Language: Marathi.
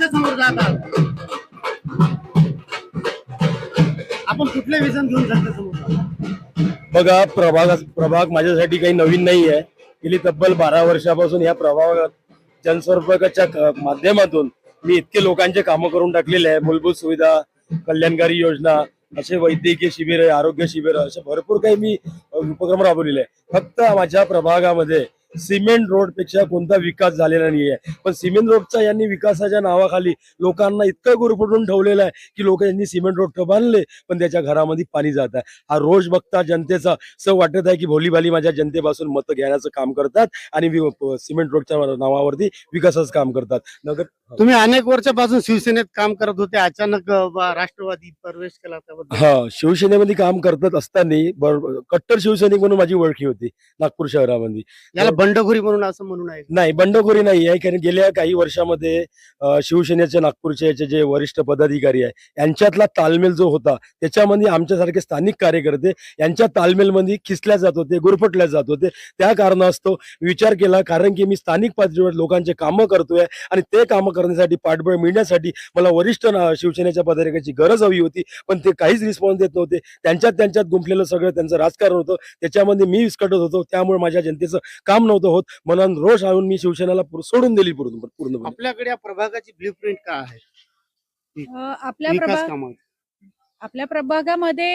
जनतेच्या समोर जात आहात. आपण कुठले विजन घेऊन जनतेसमोर जाता? बघा, प्रभाग माझ्यासाठी काही नवीन नाही आहे. गेली तब्बल 12 वर्षापासून या प्रभागात जनसंपर्काच्या माध्यमातून मी इतके लोकांचे कामं करून टाकलेले आहे. मूलभूत सुविधा, कल्याणकारी योजना, असे वैद्यकीय शिबिर, आरोग्य शिबिर, असे भरपूर काही मी उपक्रम राबवलेले आहे. फक्त माझ्या प्रभागामध्ये सिमेंट रोड पेक्षा कोणता विकास झालेला नाहीये. पण सिमेंट रोडचा यांनी विकासाच्या नावाखाली लोकांना इतकं गुरफटून ठेवलेलं आहे की लोक यांनी सिमेंट रोड बांधले पण त्याच्या घरामध्ये पाणी जात आहे. हा रोज बघता जनतेचा असं वाटत आहे की भोलीभाली माझ्या जनतेपासून मतं घेण्याचं काम करतात आणि सिमेंट रोडच्या नावावरती विकासाचं काम करतात. नगर तुम्ही अनेक वर्षापासून शिवसेनेत काम करत होते, अचानक राष्ट्रवादी प्रवेश केला त्याबद्दल. हा, शिवसेनेमध्ये काम करत असताना कट्टर शिवसैनिक म्हणून माझी ओळखी होती नागपूर शहरामध्ये. याला बंडखोरी म्हणून असं म्हणून आहे. नाही, बंडखोरी नाही आहे. कारण गेल्या काही वर्षामध्ये शिवसेनेचे नागपूरचे जे वरिष्ठ पदाधिकारी आहे यांच्यातला तालमेल जो होता त्याच्यामध्ये आमच्यासारखे स्थानिक कार्यकर्ते यांच्या तालमेलमध्ये खिसल्या जात होते, गुरफटल्या जात होते. त्या कारणास्तव विचार केला, कारण की मी स्थानिक पातळीवर लोकांचे कामं करतोय आणि ते कामं करण्यासाठी पाठबळ मिळण्यासाठी मला वरिष्ठ शिवसेनेच्या पदाधिकाऱ्याची गरज हवी होती. पण ते काहीच रिस्पॉन्स देत नव्हते. त्यांच्यात गुंफलेलं सगळं त्यांचं राजकारण होतं, त्याच्यामध्ये मी विस्कटत होतो. त्यामुळे माझ्या जनतेचं काम नव्हतं होत, म्हणून रोष आणून मी शिवसेनेला सोडून दिली पूर्णपणे. आपल्याकडे या प्रभागाची ब्ल्यूप्रिंट काय आहे? आपल्या विकास प्रभाग कामात आपल्या प्रभागामध्ये